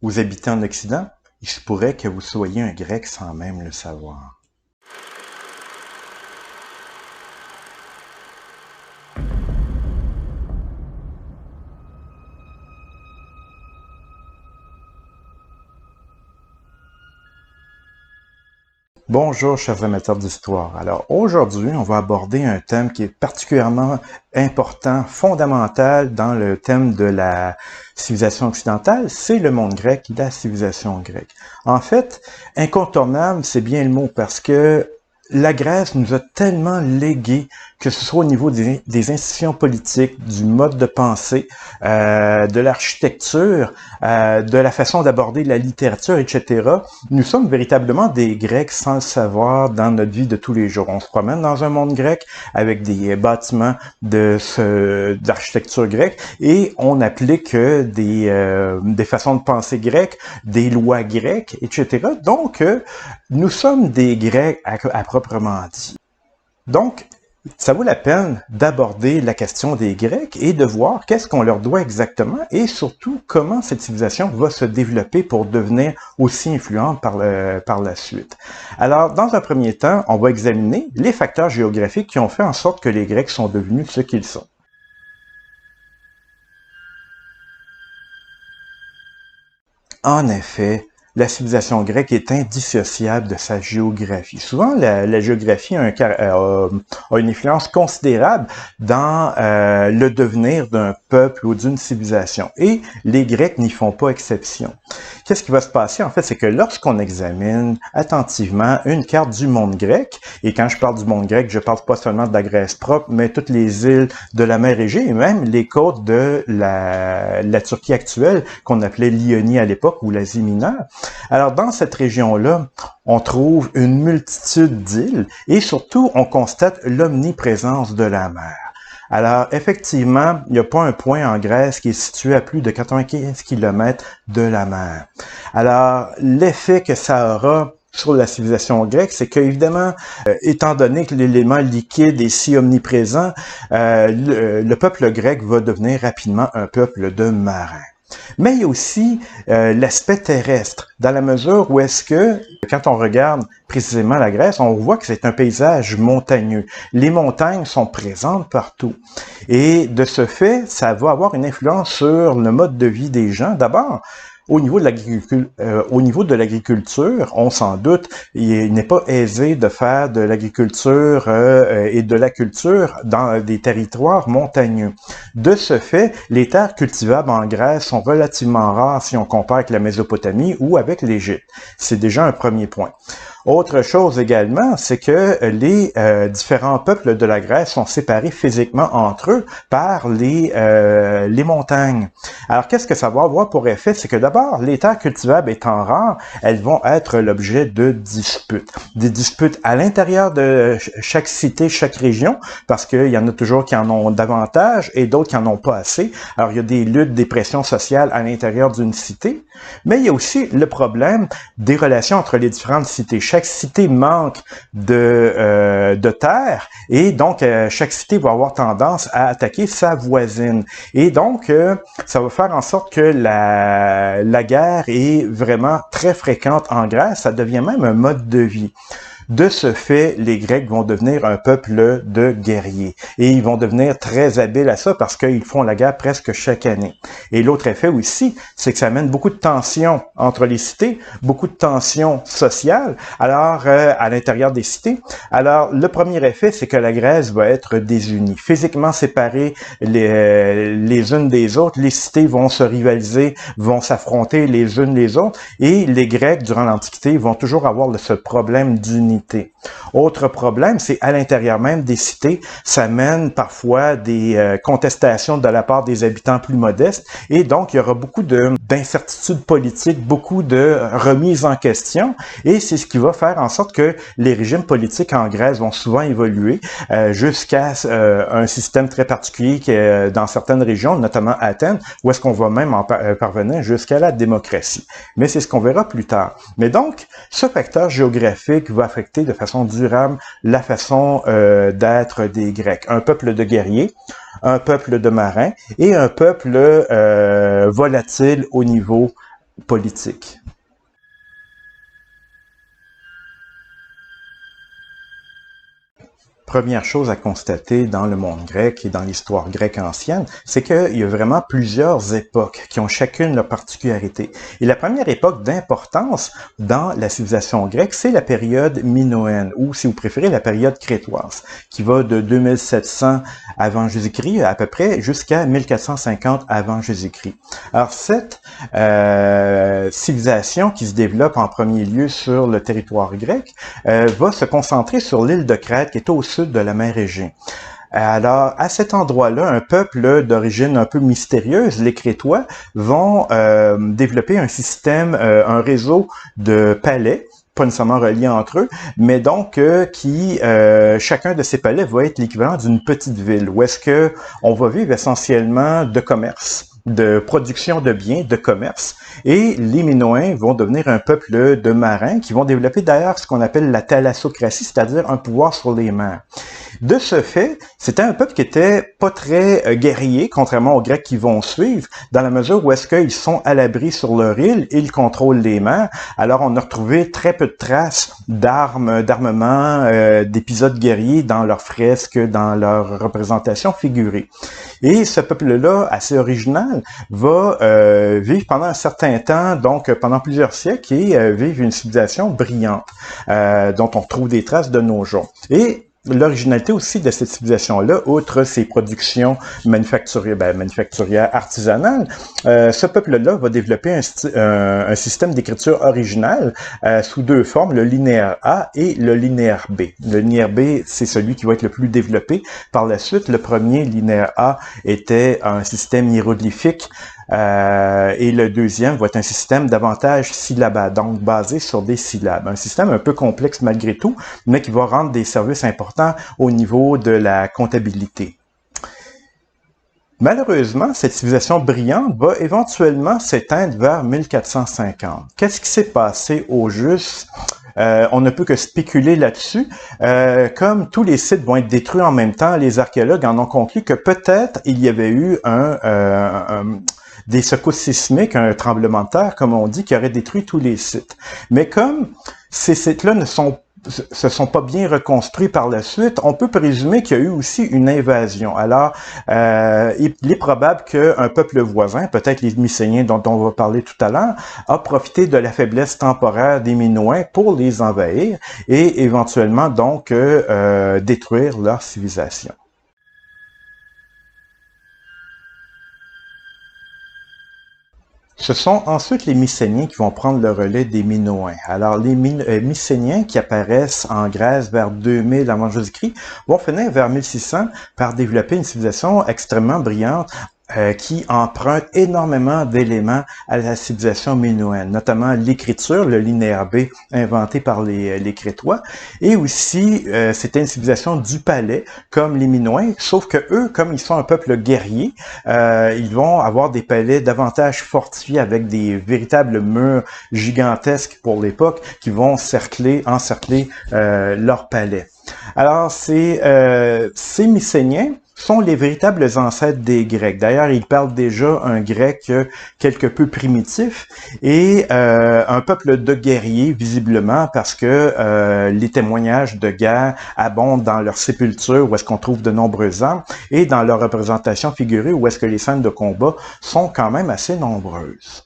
Vous habitez en Occident, il se pourrait que vous soyez un Grec sans même le savoir. Bonjour chers amateurs d'histoire. Alors aujourd'hui, on va aborder un thème qui est particulièrement important, fondamental dans le thème de la civilisation occidentale, c'est le monde grec, la civilisation grecque. En fait, incontournable, c'est bien le mot parce que la Grèce nous a tellement légué, que ce soit au niveau des institutions politiques, du mode de pensée, de l'architecture, de la façon d'aborder la littérature, etc. Nous sommes véritablement des Grecs sans le savoir dans notre vie de tous les jours. On se promène dans un monde grec avec des bâtiments d'architecture grecque et on applique des façons de penser grecques, des lois grecques, etc. Donc, nous sommes des Grecs à proprement dit. Donc, ça vaut la peine d'aborder la question des Grecs et de voir qu'est-ce qu'on leur doit exactement et surtout comment cette civilisation va se développer pour devenir aussi influente par la suite. Alors, dans un premier temps, on va examiner les facteurs géographiques qui ont fait en sorte que les Grecs sont devenus ce qu'ils sont. En effet, la civilisation grecque est indissociable de sa géographie. Souvent, la géographie a une influence considérable dans le devenir d'un peuple ou d'une civilisation. Et les Grecs n'y font pas exception. Qu'est-ce qui va se passer? En fait, c'est que lorsqu'on examine attentivement une carte du monde grec, et quand je parle du monde grec, je parle pas seulement de la Grèce propre, mais toutes les îles de la mer Égée et même les côtes de la Turquie actuelle, qu'on appelait l'Ionie à l'époque, ou l'Asie mineure. Alors, dans cette région-là, on trouve une multitude d'îles et surtout, on constate l'omniprésence de la mer. Alors, effectivement, il n'y a pas un point en Grèce qui est situé à plus de 95 km de la mer. Alors, l'effet que ça aura sur la civilisation grecque, c'est qu'évidemment, étant donné que l'élément liquide est si omniprésent, le peuple grec va devenir rapidement un peuple de marins. Mais il y a aussi l'aspect terrestre, dans la mesure où est-ce que, quand on regarde précisément la Grèce, on voit que c'est un paysage montagneux. Les montagnes sont présentes partout. Et de ce fait, ça va avoir une influence sur le mode de vie des gens. D'abord, au niveau de l'agriculture, on s'en doute, il n'est pas aisé de faire de l'agriculture et de la culture dans des territoires montagneux. De ce fait, les terres cultivables en Grèce sont relativement rares si on compare avec la Mésopotamie ou avec l'Égypte. C'est déjà un premier point. Autre chose également, c'est que les différents peuples de la Grèce sont séparés physiquement entre eux par les montagnes. Alors, qu'est-ce que ça va avoir pour effet? C'est que d'abord, les terres cultivables étant rares, elles vont être l'objet de disputes. Des disputes à l'intérieur de chaque cité, chaque région, parce qu'il y en a toujours qui en ont davantage et d'autres qui en ont pas assez. Alors, il y a des luttes, des pressions sociales à l'intérieur d'une cité, mais il y a aussi le problème des relations entre les différentes cités. Chaque cité manque de terre et donc chaque cité va avoir tendance à attaquer sa voisine. Et donc, ça va faire en sorte que la guerre est vraiment très fréquente en Grèce. Ça devient même un mode de vie. De ce fait, les Grecs vont devenir un peuple de guerriers. Et ils vont devenir très habiles à ça parce qu'ils font la guerre presque chaque année. Et l'autre effet aussi, c'est que ça amène beaucoup de tensions entre les cités, beaucoup de tensions sociales, alors à l'intérieur des cités. Alors, le premier effet, c'est que la Grèce va être désunie, physiquement séparée les unes des autres. Les cités vont se rivaliser, vont s'affronter les unes les autres. Et les Grecs, durant l'Antiquité, vont toujours avoir ce problème d'unité. Autre problème, c'est à l'intérieur même des cités, ça mène parfois des contestations de la part des habitants plus modestes et donc il y aura beaucoup d'incertitudes politiques, beaucoup de remises en question et c'est ce qui va faire en sorte que les régimes politiques en Grèce vont souvent évoluer jusqu'à un système très particulier qui est dans certaines régions, notamment Athènes, où est-ce qu'on va même parvenir jusqu'à la démocratie. Mais c'est ce qu'on verra plus tard. Mais donc, ce facteur géographique va affecter de façon durable la façon d'être des Grecs. Un peuple de guerriers, un peuple de marins et un peuple volatile au niveau politique. Première chose à constater dans le monde grec et dans l'histoire grecque ancienne, c'est qu'il y a vraiment plusieurs époques qui ont chacune leur particularité. Et la première époque d'importance dans la civilisation grecque, c'est la période minoenne, ou si vous préférez, la période crétoise, qui va de 2700 avant Jésus-Christ à peu près jusqu'à 1450 avant Jésus-Christ. Alors cette civilisation qui se développe en premier lieu sur le territoire grec va se concentrer sur l'île de Crète qui est au sud de la mer Égée. Alors, à cet endroit-là, un peuple d'origine un peu mystérieuse, les Crétois, vont développer un système, un réseau de palais, pas nécessairement reliés entre eux, mais donc chacun de ces palais va être l'équivalent d'une petite ville, où est-ce que on va vivre essentiellement de commerce, de production de biens, de commerce. Et les Minoens vont devenir un peuple de marins qui vont développer d'ailleurs ce qu'on appelle la thalassocratie, c'est-à-dire un pouvoir sur les mers. De ce fait, c'était un peuple qui était pas très guerrier, contrairement aux Grecs qui vont suivre, dans la mesure où est-ce qu'ils sont à l'abri sur leur île, ils contrôlent les mers. Alors, on a retrouvé très peu de traces d'armes, d'armements, d'épisodes guerriers dans leurs fresques, dans leurs représentations figurées. Et ce peuple-là, assez original, va vivre pendant un certain temps, donc pendant plusieurs siècles, et vivre une civilisation brillante, dont on retrouve des traces de nos jours. Et l'originalité aussi de cette civilisation-là, outre ses productions manufacturières artisanales, ce peuple-là va développer un système d'écriture original sous deux formes, le linéaire A et le linéaire B. Le linéaire B, c'est celui qui va être le plus développé. Par la suite, le premier linéaire A était un système hiéroglyphique et le deuxième va être un système davantage syllabal, donc basé sur des syllabes. Un système un peu complexe malgré tout, mais qui va rendre des services importants au niveau de la comptabilité. Malheureusement, cette civilisation brillante va éventuellement s'éteindre vers 1450. Qu'est-ce qui s'est passé au juste? On ne peut que spéculer là-dessus. Comme tous les sites vont être détruits en même temps, les archéologues en ont conclu que peut-être il y avait eu des secousses sismiques, un tremblement de terre, comme on dit, qui aurait détruit tous les sites. Mais comme ces sites-là se sont pas bien reconstruits par la suite, on peut présumer qu'il y a eu aussi une invasion. Alors, il est probable qu'un peuple voisin, peut-être les Mycéniens dont on va parler tout à l'heure, a profité de la faiblesse temporaire des Minoens pour les envahir et éventuellement donc détruire leur civilisation. Ce sont ensuite les Mycéniens qui vont prendre le relais des Minoens. Alors, les Mycéniens qui apparaissent en Grèce vers 2000 avant Jésus-Christ vont finir vers 1600 par développer une civilisation extrêmement brillante qui emprunte énormément d'éléments à la civilisation minoenne, notamment l'écriture, le linéaire B inventé par les Crétois, et aussi c'était une civilisation du palais comme les Minoens, sauf que eux, comme ils sont un peuple guerrier, ils vont avoir des palais davantage fortifiés avec des véritables murs gigantesques pour l'époque qui vont encercler leur palais. Alors ces Mycéniens sont les véritables ancêtres des Grecs. D'ailleurs, ils parlent déjà un grec quelque peu primitif et un peuple de guerriers, visiblement, parce que les témoignages de guerre abondent dans leur sépulture, où est-ce qu'on trouve de nombreuses armes, et dans leur représentation figurée, où est-ce que les scènes de combat sont quand même assez nombreuses.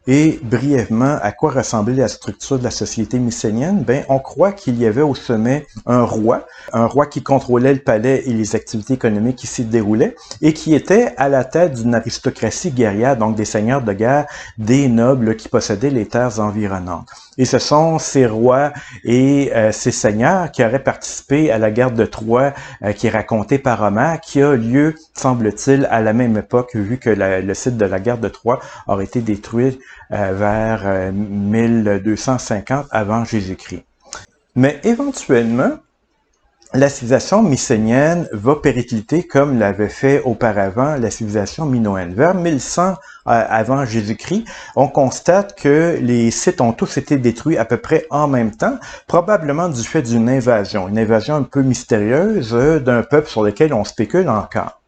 Et brièvement, à quoi ressemblait la structure de la société mycénienne? On croit qu'il y avait au sommet un roi qui contrôlait le palais et les activités économiques qui s'y déroulaient, et qui était à la tête d'une aristocratie guerrière, donc des seigneurs de guerre, des nobles qui possédaient les terres environnantes. Et ce sont ces rois et ces seigneurs qui auraient participé à la guerre de Troie qui est racontée par Homère, qui a lieu, semble-t-il, à la même époque, vu que le site de la guerre de Troie aurait été détruit vers 1250 avant Jésus-Christ. Mais éventuellement, la civilisation mycénienne va péricliter comme l'avait fait auparavant la civilisation minoenne. Vers 1100 avant Jésus-Christ, on constate que les sites ont tous été détruits à peu près en même temps, probablement du fait d'une invasion, une invasion un peu mystérieuse d'un peuple sur lequel on spécule encore.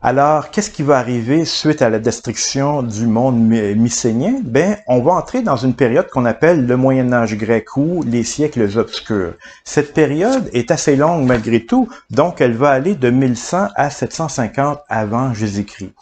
Alors, qu'est-ce qui va arriver suite à la destruction du monde mycénien? Ben, on va entrer dans une période qu'on appelle le Moyen Âge grec ou les siècles obscurs. Cette période est assez longue malgré tout, donc elle va aller de 1100 à 750 avant Jésus-Christ.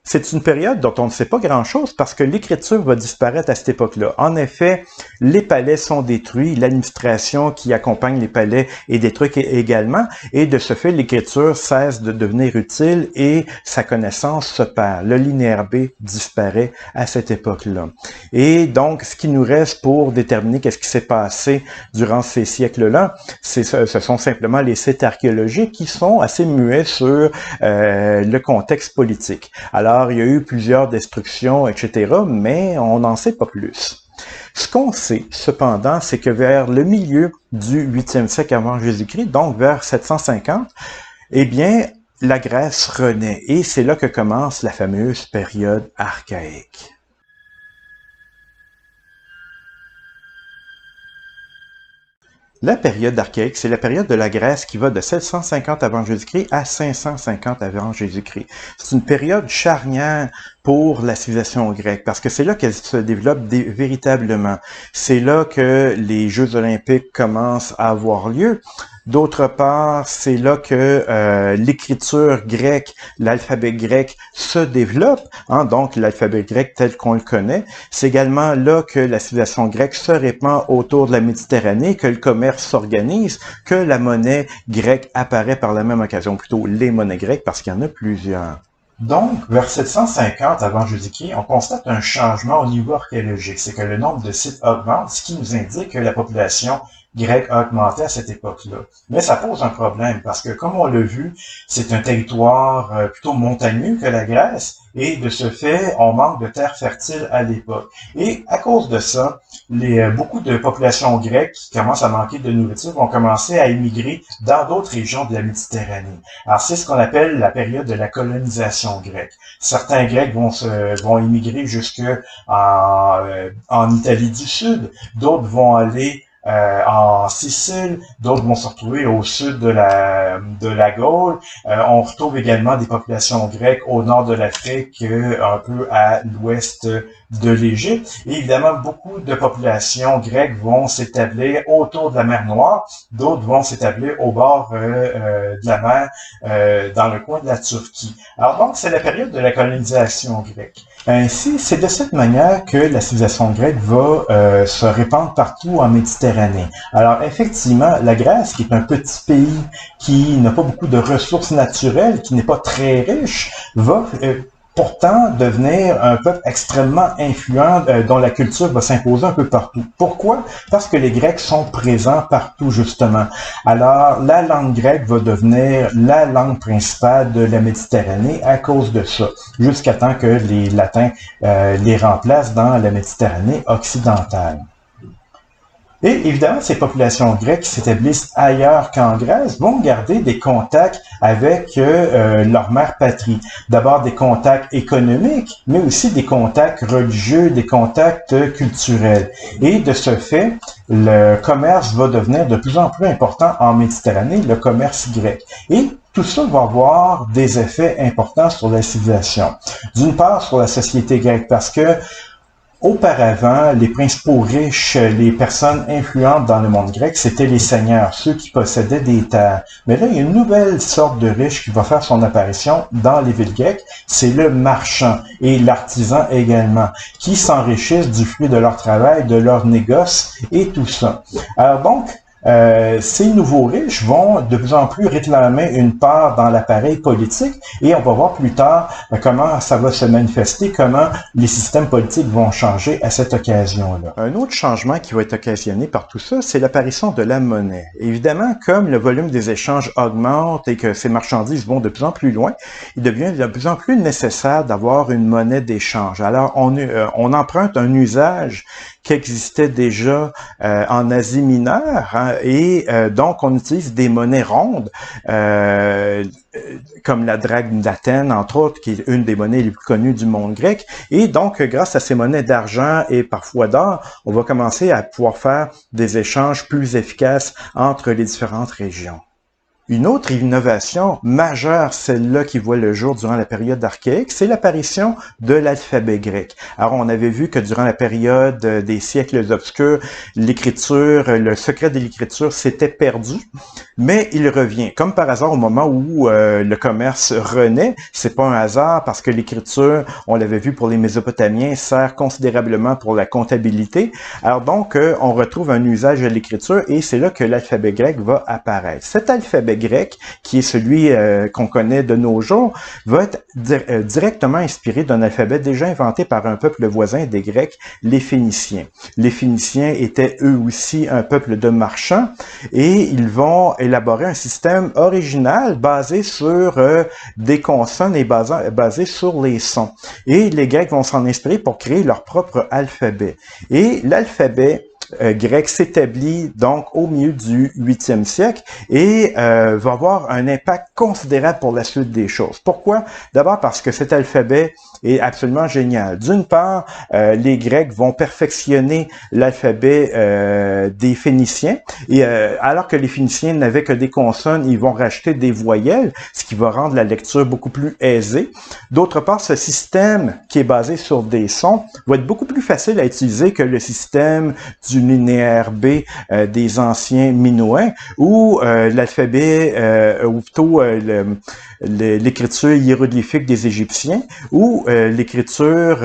C'est une période dont on ne sait pas grand-chose parce que l'écriture va disparaître à cette époque-là. En effet, les palais sont détruits, l'administration qui accompagne les palais est détruite également, et de ce fait, l'écriture cesse de devenir utile et sa connaissance se perd. Le linéaire B disparaît à cette époque-là. Et donc, ce qui nous reste pour déterminer qu'est-ce qui s'est passé durant ces siècles-là, ce sont simplement les sites archéologiques qui sont assez muets sur le contexte politique. Alors, il y a eu plusieurs destructions, etc., mais on n'en sait pas plus. Ce qu'on sait, cependant, c'est que vers le milieu du 8e siècle avant Jésus-Christ, donc vers 750, eh bien, la Grèce renaît, et c'est là que commence la fameuse période archaïque. La période archaïque, c'est la période de la Grèce qui va de 750 avant Jésus-Christ à 550 avant Jésus-Christ. C'est une période charnière pour la civilisation grecque, parce que c'est là qu'elle se développe véritablement. C'est là que les Jeux olympiques commencent à avoir lieu. D'autre part, c'est là que l'écriture grecque, l'alphabet grec se développe, hein, donc l'alphabet grec tel qu'on le connaît. C'est également là que la civilisation grecque se répand autour de la Méditerranée, que le commerce s'organise, que la monnaie grecque apparaît par la même occasion, plutôt les monnaies grecques, parce qu'il y en a plusieurs. Donc, vers 750 avant Jésus-Christ, on constate un changement au niveau archéologique. C'est que le nombre de sites augmente, ce qui nous indique que la population grecque a augmenté à cette époque-là. Mais ça pose un problème parce que, comme on l'a vu, c'est un territoire plutôt montagneux que la Grèce et de ce fait, on manque de terres fertiles à l'époque. Et à cause de ça, beaucoup de populations grecques qui commencent à manquer de nourriture vont commencer à émigrer dans d'autres régions de la Méditerranée. Alors, c'est ce qu'on appelle la période de la colonisation grecque. Certains Grecs vont émigrer jusque en Italie du Sud, d'autres vont aller en Sicile, d'autres vont se retrouver au sud de la Gaule. On retrouve également des populations grecques au nord de l'Afrique, un peu à l'ouest de l'Égypte. Et évidemment, beaucoup de populations grecques vont s'établir autour de la mer Noire, d'autres vont s'établir au bord de la mer, dans le coin de la Turquie. Alors donc, c'est la période de la colonisation grecque. Ainsi, c'est de cette manière que la civilisation grecque va se répandre partout en Méditerranée. Alors effectivement, la Grèce, qui est un petit pays qui n'a pas beaucoup de ressources naturelles, qui n'est pas très riche, va pourtant devenir un peuple extrêmement influent dont la culture va s'imposer un peu partout. Pourquoi? Parce que les Grecs sont présents partout, justement. Alors, la langue grecque va devenir la langue principale de la Méditerranée à cause de ça, jusqu'à temps que les Latins les remplacent dans la Méditerranée occidentale. Et évidemment, ces populations grecques qui s'établissent ailleurs qu'en Grèce vont garder des contacts avec leur mère patrie. D'abord des contacts économiques, mais aussi des contacts religieux, des contacts culturels. Et de ce fait, le commerce va devenir de plus en plus important en Méditerranée, le commerce grec. Et tout ça va avoir des effets importants sur la civilisation. D'une part, sur la société grecque, parce que auparavant, les principaux riches, les personnes influentes dans le monde grec, c'était les seigneurs, ceux qui possédaient des terres. Mais là, il y a une nouvelle sorte de riche qui va faire son apparition dans les villes grecques, c'est le marchand et l'artisan également, qui s'enrichissent du fruit de leur travail, de leur négoce et tout ça. Alors donc, ces nouveaux riches vont de plus en plus réclamer une part dans l'appareil politique et on va voir plus tard comment ça va se manifester, comment les systèmes politiques vont changer à cette occasion-là. Un autre changement qui va être occasionné par tout ça, c'est l'apparition de la monnaie. Évidemment, comme le volume des échanges augmente et que ces marchandises vont de plus en plus loin, il devient de plus en plus nécessaire d'avoir une monnaie d'échange. Alors, on emprunte un usage qui existait déjà en Asie mineure, hein, et donc on utilise des monnaies rondes, comme la drachme d'Athènes, entre autres, qui est une des monnaies les plus connues du monde grec. Et donc, grâce à ces monnaies d'argent et parfois d'or, on va commencer à pouvoir faire des échanges plus efficaces entre les différentes régions. Une autre innovation majeure, celle-là qui voit le jour durant la période archaïque, c'est l'apparition de l'alphabet grec. Alors, on avait vu que durant la période des siècles obscurs, l'écriture, le secret de l'écriture s'était perdu, mais il revient. Comme par hasard, au moment où le commerce renaît, c'est pas un hasard parce que l'écriture, on l'avait vu pour les Mésopotamiens, sert considérablement pour la comptabilité. Alors donc, on retrouve un usage de l'écriture et c'est là que l'alphabet grec va apparaître. Cet alphabet grec, qui est celui qu'on connaît de nos jours, va être directement inspiré d'un alphabet déjà inventé par un peuple voisin des Grecs, les Phéniciens. Les Phéniciens étaient eux aussi un peuple de marchands et ils vont élaborer un système original basé sur des consonnes et basé sur les sons. Et les Grecs vont s'en inspirer pour créer leur propre alphabet. Et l'alphabet grec s'établit donc au milieu du 8e siècle et va avoir un impact considérable pour la suite des choses. Pourquoi? D'abord parce que cet alphabet est absolument génial. D'une part, les Grecs vont perfectionner l'alphabet des Phéniciens et alors que les Phéniciens n'avaient que des consonnes, ils vont rajouter des voyelles, ce qui va rendre la lecture beaucoup plus aisée. D'autre part, ce système qui est basé sur des sons va être beaucoup plus facile à utiliser que le système du linéaire B des anciens minoens ou l'alphabet ou plutôt l'écriture hiéroglyphique des Égyptiens ou l'écriture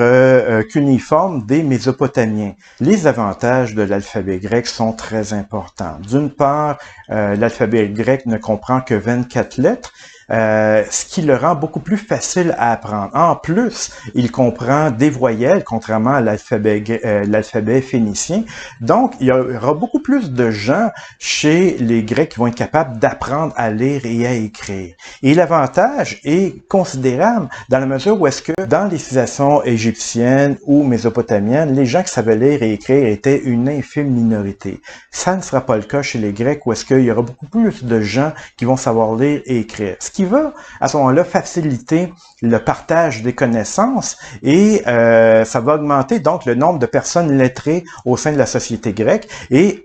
cuneiforme des Mésopotamiens. Les avantages de l'alphabet grec sont très importants. D'une part, l'alphabet grec ne comprend que 24 lettres, ce qui le rend beaucoup plus facile à apprendre. En plus, il comprend des voyelles, contrairement à l'alphabet phénicien. Donc, il y aura beaucoup plus de gens chez les Grecs qui vont être capables d'apprendre à lire et à écrire. Et l'avantage est considérable dans la mesure où est-ce que dans les civilisations égyptiennes ou mésopotamiennes, les gens qui savaient lire et écrire étaient une infime minorité. Ça ne sera pas le cas chez les Grecs où est-ce qu'il y aura beaucoup plus de gens qui vont savoir lire et écrire. Ce qui va, à ce moment-là, faciliter le partage des connaissances et ça va augmenter donc le nombre de personnes lettrées au sein de la société grecque et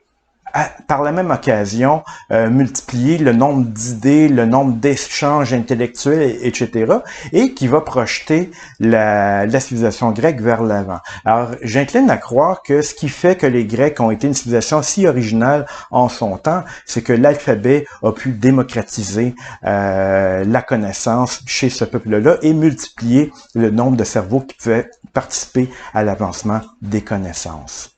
par la même occasion, multiplier le nombre d'idées, le nombre d'échanges intellectuels, etc., et qui va projeter la civilisation grecque vers l'avant. Alors, j'incline à croire que ce qui fait que les Grecs ont été une civilisation si originale en son temps, c'est que l'alphabet a pu démocratiser la connaissance chez ce peuple-là et multiplier le nombre de cerveaux qui pouvaient participer à l'avancement des connaissances.